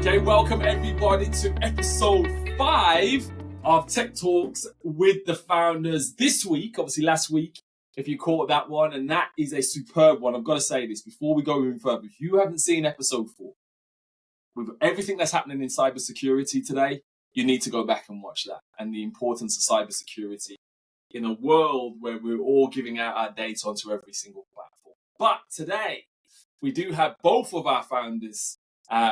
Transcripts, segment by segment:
Okay, welcome everybody to episode 5 of Tech Talks with the founders. This week, obviously last week, if you caught that one, and that is a superb one. I've got to say this before we go even further. If you haven't seen episode 4, with everything that's happening in cybersecurity today, you need to go back and watch that, and the importance of cybersecurity in a world where we're all giving out our data onto every single platform. But today, we do have both of our founders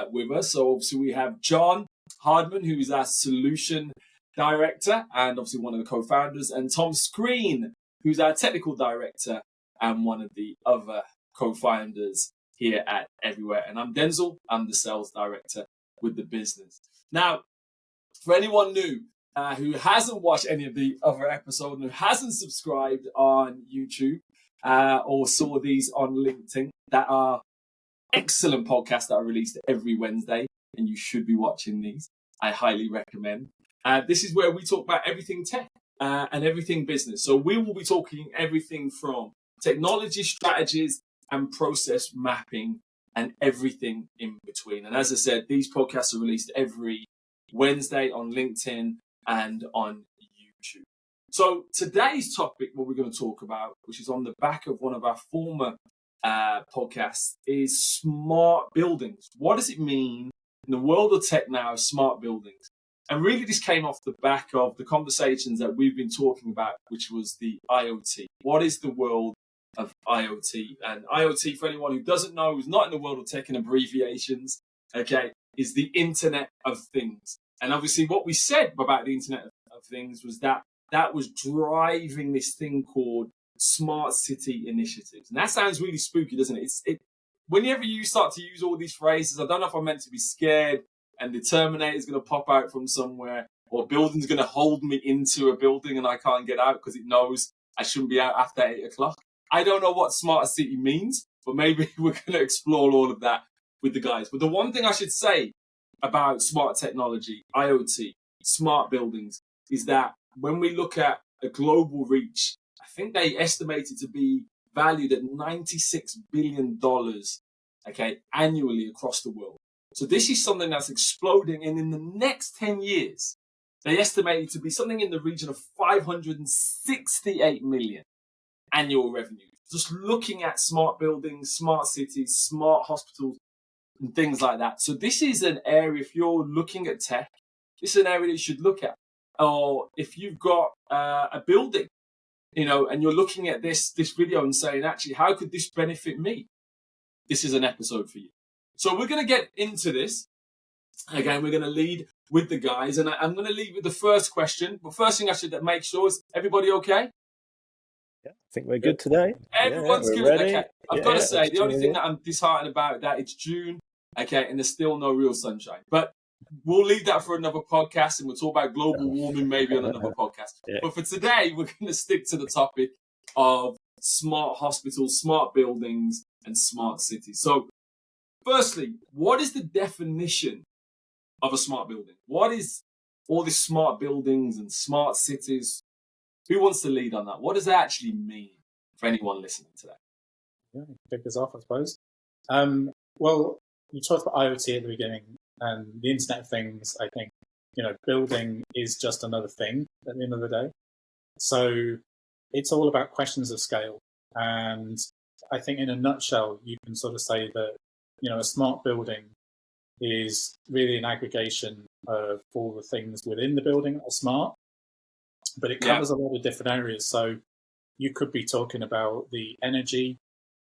with us. So obviously we have John Hardman, who is our solution director and obviously one of the co-founders, and Tom Screen, who's our technical director and one of the other co-founders here at Everywhere. And I'm Denzel, I'm the sales director with the business. Now, for anyone new who hasn't watched any of the other episodes and who hasn't subscribed on YouTube or saw these on LinkedIn, that are excellent podcasts that are released every Wednesday, and you should be watching these. I highly recommend. This is where we talk about everything tech and everything business. So we will be talking everything from technology strategies and process mapping and everything in between. And as I said, these podcasts are released every Wednesday on LinkedIn and on YouTube. So today's topic, what we're going to talk about, which is on the back of one of our former podcasts, is smart buildings. What does it mean in the world of tech now, smart buildings? And really this came off the back of the conversations that we've been talking about, which was the IoT. What is the world of IoT? And IoT, for anyone who doesn't know, who's not in the world of tech and abbreviations, okay, is the Internet of Things. And obviously what we said about the Internet of Things was that was driving this thing called smart city initiatives. And that sounds really spooky, doesn't it? Whenever you start to use all these phrases, I don't know if I'm meant to be scared and the Terminator is going to pop out from somewhere, or a building's going to hold me into a building and I can't get out because it knows I shouldn't be out after 8 o'clock. I don't know what smart city means, but maybe we're going to explore all of that with the guys. But the one thing I should say about smart technology, IoT, smart buildings, is that when we look at a global reach, I think they estimate it to be valued at $96 billion, okay, annually across the world. So this is something that's exploding, and in the next 10 years, they estimate it to be something in the region of 568 million annual revenue. Just looking at smart buildings, smart cities, smart hospitals, and things like that. So this is an area, if you're looking at tech, this is an area that you should look at. Or if you've got a building, and you're looking at this video and saying, actually, how could this benefit me? This is an episode for you. So we're going to get into this. Again, we're going to lead with the guys, and I'm going to lead with the first question. But first thing I should make sure is, everybody okay? Yeah, I think we're good today. Everyone's good. Ready. Okay. I've got to say, the only thing that I'm disheartened about that it's June, okay, and there's still no real sunshine. But we'll leave that for another podcast, and we'll talk about global warming maybe on another podcast. Yeah. But for today, we're going to stick to the topic of smart hospitals, smart buildings, and smart cities. So firstly, what is the definition of a smart building? What is all these smart buildings and smart cities? Who wants to lead on that? What does that actually mean for anyone listening to that? Yeah, kick this off, I suppose. Well, you talked about IoT at the beginning, and the Internet of Things. I think, building is just another thing at the end of the day. So it's all about questions of scale. And I think in a nutshell, you can sort of say that, a smart building is really an aggregation of all the things within the building that are smart, but it covers a lot of different areas. So you could be talking about the energy,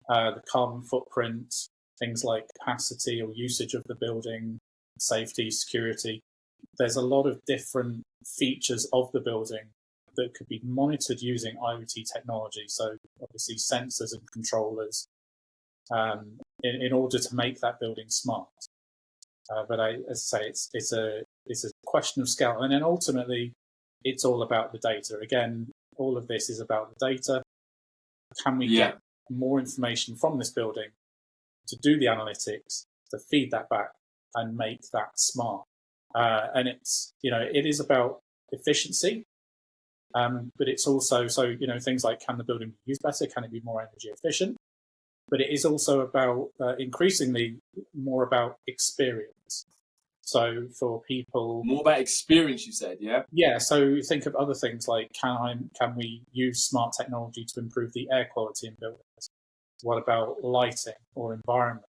the carbon footprint, things like capacity or usage of the building, safety, security. There's a lot of different features of the building that could be monitored using IoT technology. So obviously sensors and controllers in order to make that building smart. But as I say, it's a question of scale. And then ultimately, it's all about the data. Again, all of this is about the data. Can we get more information from this building to do the analytics, to feed that back and make that smart? And it's, it is about efficiency, but it's also, things like, can the building be used better? Can it be more energy efficient? But it is also about increasingly more about experience. So for people, More about experience, you said, yeah? yeah. So think of other things like can we use smart technology to improve the air quality in buildings? What about lighting or environment,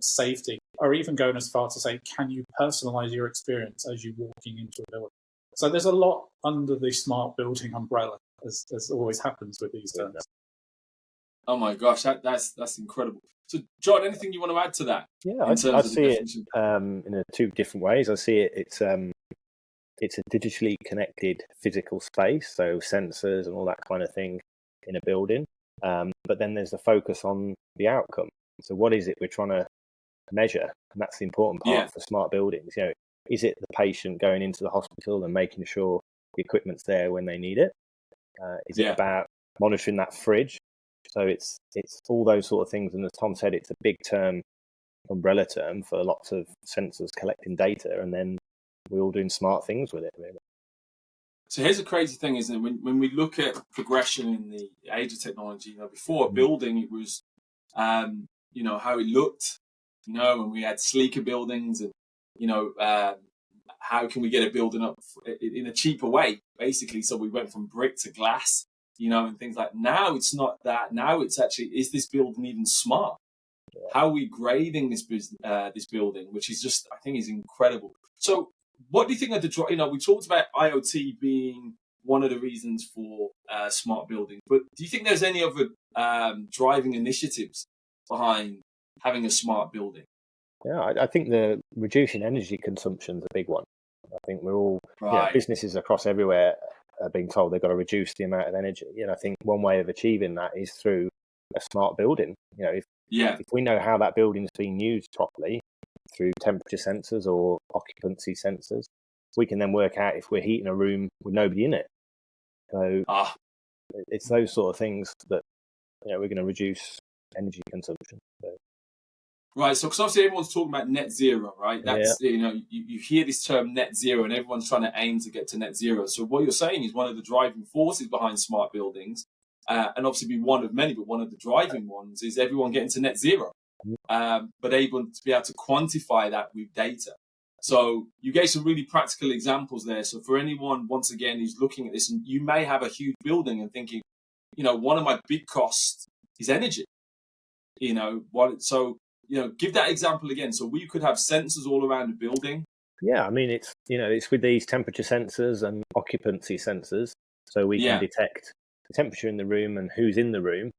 safety, or even going as far to say, can you personalize your experience as you're walking into a building? So there's a lot under the smart building umbrella, as always happens with these terms. Oh my gosh, that's incredible. So, John, anything you want to add to that? Yeah, in terms I of the see it definition? in two different ways. I see it. It's a digitally connected physical space, so sensors and all that kind of thing in a building. But then there's the focus on the outcome. So what is it we're trying to measure? And that's the important part for smart buildings. Is it the patient going into the hospital and making sure the equipment's there when they need it? Is it about monitoring that fridge? So it's all those sort of things. And as Tom said, it's a big term, umbrella term for lots of sensors collecting data, and then we're all doing smart things with it, really. So here's a crazy thing, isn't it? When we look at progression in the age of technology, before a building, it was, how it looked, and we had sleeker buildings and, how can we get a building up in a cheaper way, basically. So we went from brick to glass, and things like now it's not that. Now it's actually, is this building even smart? How are we grading this building, which is just, I think, is incredible. So what do you think of the, we talked about IoT being one of the reasons for smart buildings, but do you think there's any other driving initiatives behind having a smart building? Yeah, I think the reducing energy consumption is a big one. I think we're all, businesses across everywhere are being told they've got to reduce the amount of energy. I think one way of achieving that is through a smart building. If we know how that building's being used properly through temperature sensors or occupancy sensors, we can then work out if we're heating a room with nobody in it. So it's those sort of things that we're going to reduce energy consumption. So. Right, so because obviously everyone's talking about net zero, right? That's you hear this term net zero, and everyone's trying to aim to get to net zero. So what you're saying is one of the driving forces behind smart buildings, and obviously be one of many, but one of the driving ones is everyone getting to net zero, but able to be able to quantify that with data. So you gave some really practical examples there. So for anyone, once again, who's looking at this, and you may have a huge building and thinking, one of my big costs is energy. Give that example again. So we could have sensors all around the building. Yeah, I mean, it's with these temperature sensors and occupancy sensors, so we can detect the temperature in the room and who's in the room,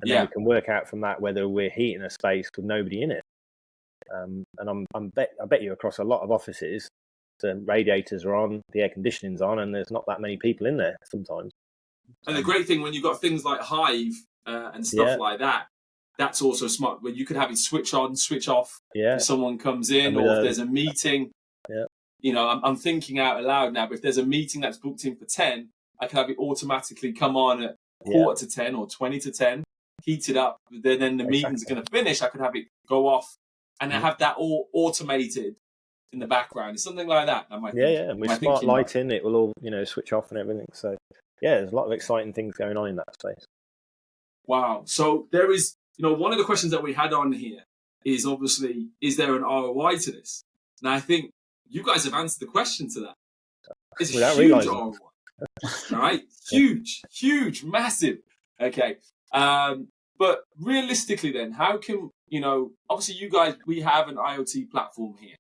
and then we can work out from that whether we're heating a space with nobody in it. And I bet you across a lot of offices, the radiators are on, the air conditioning's on, and there's not that many people in there sometimes. And the great thing when you've got things like Hive and stuff like that, that's also smart. Where you could have it switch on, switch off if someone comes in, or if there's a meeting. I'm thinking out loud now, but if there's a meeting that's booked in for 10, I can have it automatically come on at quarter to 10 or 20 to 10, heat it up. Then the meeting's going to finish. I could have it go off, and I have that all automated in the background. It's something like that. And with smart lighting, it will all switch off and everything. So there's a lot of exciting things going on in that space. Wow. So there is, one of the questions that we had on here is obviously, is there an ROI to this? And I think you guys have answered the question to that. It's a huge ROI. All right? Huge, massive. Okay. But realistically then, how can, obviously you guys, we have an IoT platform here.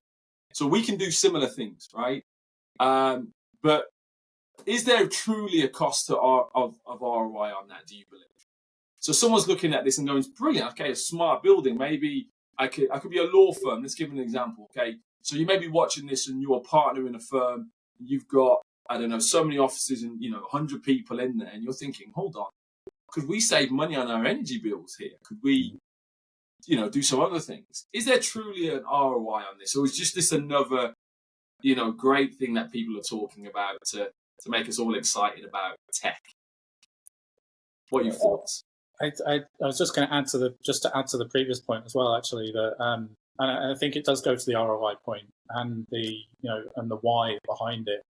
So we can do similar things, right? But is there truly a cost of ROI on that, do you believe? So someone's looking at this and going, brilliant, okay, a smart building. Maybe I could be a law firm. Let's give an example, okay? So you may be watching this and you're a partner in a firm. You've got, I don't know, so many offices and, 100 people in there. And you're thinking, hold on, could we save money on our energy bills here? Could we, do some other things? Is there truly an ROI on this? Or is just this another, great thing that people are talking about to make us all excited about tech? What are your thoughts? I was just going to add to the previous point as well, actually, that and I think it does go to the ROI point and the and the why behind it.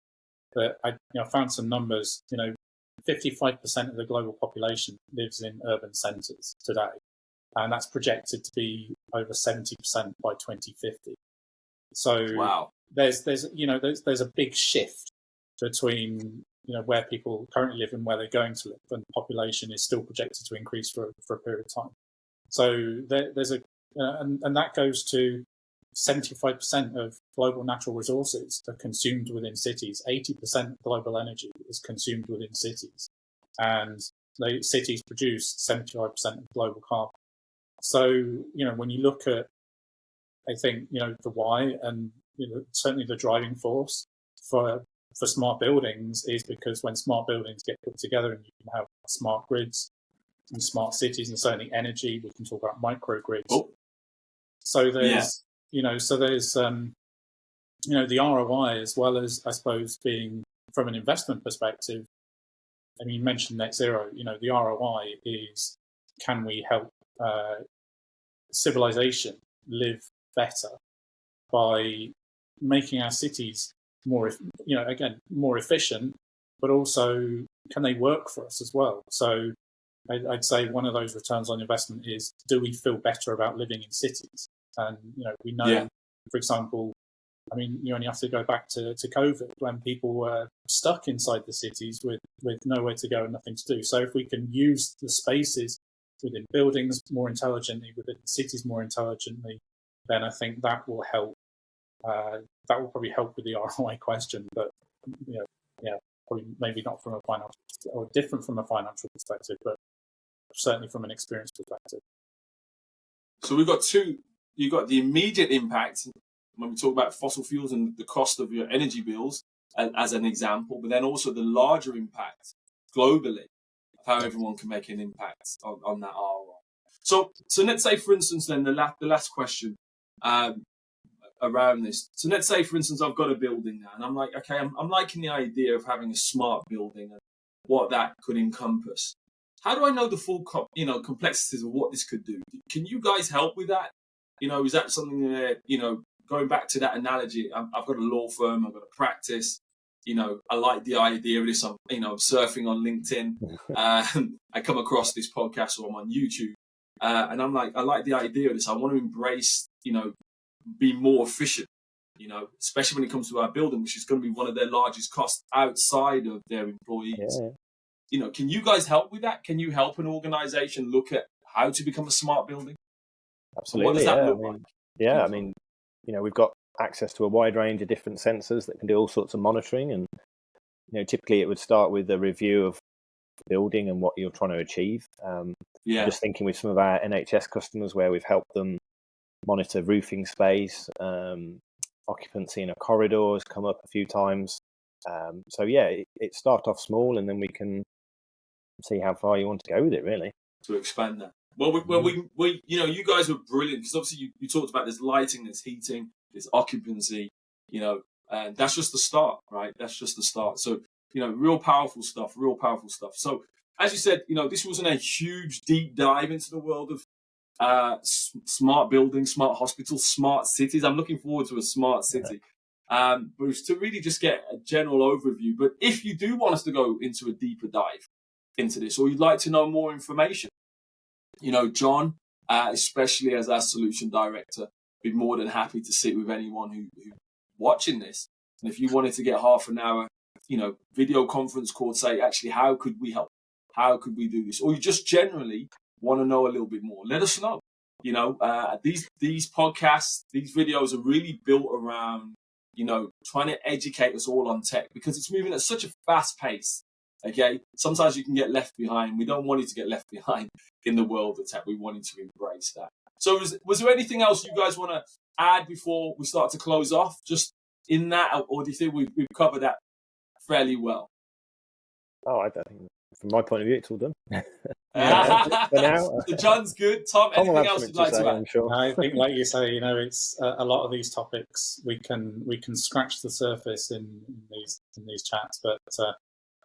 But I found some numbers. 55% of the global population lives in urban centres today, and that's projected to be over 70% by 2050. So Wow. there's a big shift between where people currently live and where they're going to live, and population is still projected to increase for a period of time. So there's and that goes to 75% of global natural resources are consumed within cities. 80% of global energy is consumed within cities, and cities produce 75% of global carbon. So when you look at, I think the why, and certainly the driving force for smart buildings is because when smart buildings get put together and you can have smart grids and smart cities, and certainly energy, we can talk about microgrids. Oh. So there's the ROI, as well as, I suppose, being from an investment perspective. I mean, you mentioned net zero. The ROI is, can we help civilization live better by making our cities more efficient, but also can they work for us as well? So I'd say one of those returns on investment is, do we feel better about living in cities? And we know, for example, I mean, you only have to go back to COVID, when people were stuck inside the cities with nowhere to go and nothing to do. So if we can use the spaces within buildings more intelligently, within cities more intelligently, then I think that will help. That will probably help with the ROI question, but probably maybe not from a financial, or different from a financial perspective, but certainly from an experience perspective. So we've got two. You've got the immediate impact when we talk about fossil fuels and the cost of your energy bills as an example, but then also the larger impact globally of how everyone can make an impact on that ROI. So let's say, for instance, then the last question around this. So let's say, for instance, I've got a building now, and I'm like, okay, I'm liking the idea of having a smart building and what that could encompass. How do I know the full complexities of what this could do? Can you guys help with that? Is that something that, going back to that analogy, I've got a law firm, I've got a practice, I like the idea of this. I'm surfing on LinkedIn. I come across this podcast, or I'm on YouTube, and I'm like, I like the idea of this. I want to embrace, be more efficient, especially when it comes to our building, which is going to be one of their largest costs outside of their employees. Yeah. Can you guys help with that? Can you help an organization look at how to become a smart building? Absolutely. What does that look like? Yeah, I mean, we've got access to a wide range of different sensors that can do all sorts of monitoring, and typically it would start with a review of the building and what you're trying to achieve. Just thinking with some of our NHS customers, where we've helped them monitor roofing space, occupancy in a corridor has come up a few times. It starts off small, and then we can see how far you want to go with it, really. To expand that. Well, we you guys were brilliant, because obviously you talked about there's lighting, there's heating, there's occupancy, and that's just the start, right? That's just the start. So, real powerful stuff. So, as you said, this wasn't a huge deep dive into the world of smart buildings, smart hospitals, smart cities. I'm looking forward to a smart city. But it's to really just get a general overview. But if you do want us to go into a deeper dive into this, or you'd like to know more information, John, especially as our solution director, be more than happy to sit with anyone who watching this. And if you wanted to get half an hour, video conference call, say, actually, how could we help? How could we do this? Or you just generally want to know a little bit more, let us know. These podcasts, these videos are really built around, trying to educate us all on tech, because it's moving at such a fast pace. Okay, sometimes you can get left behind. We don't want you to get left behind in the world of tech. We want you to embrace that. So was there anything else you guys want to add before we start to close off, just in that, or do you think we've covered that fairly well? Oh, I don't think, from my point of view, it's all done. For now. So John's good. Tom, anything else you'd like to add? I'm sure. I think, like you say, it's a lot of these topics we can scratch the surface in these chats, but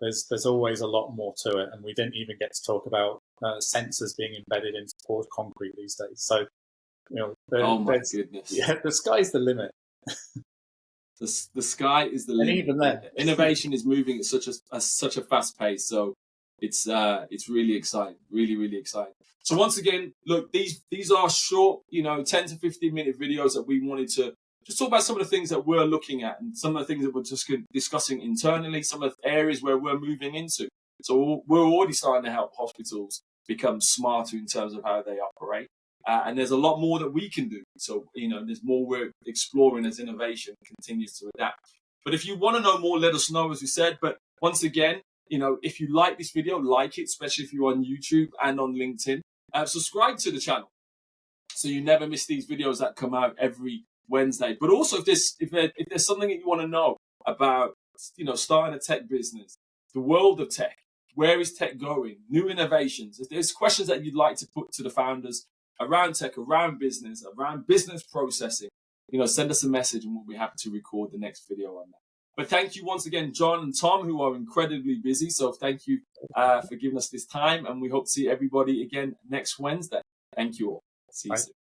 there's always a lot more to it, and we didn't even get to talk about sensors being embedded into poured concrete these days. So, oh my goodness, yeah, the sky's the limit. The sky is the limit. And even then, innovation is moving at such a fast pace. So it's really exciting, really exciting. So once again, look, these are short, 10 to 15 minute videos that we wanted to just talk about some of the things that we're looking at and some of the things that we're just discussing internally, some of the areas where we're moving into. So we're already starting to help hospitals become smarter in terms of how they operate. And there's a lot more that we can do. So, there's more we're exploring as innovation continues to adapt. But if you want to know more, let us know, as we said. But once again, if you like this video, like it, especially if you're on YouTube and on LinkedIn. Subscribe to the channel so you never miss these videos that come out every Wednesday. But also, if there's something that you want to know about, starting a tech business, the world of tech, where is tech going, new innovations, if there's questions that you'd like to put to the founders around tech, around business processing, send us a message and we'll be happy to record the next video on that. But thank you once again, John and Tom, who are incredibly busy. So thank you for giving us this time, and we hope to see everybody again next Wednesday. Thank you all. See you soon.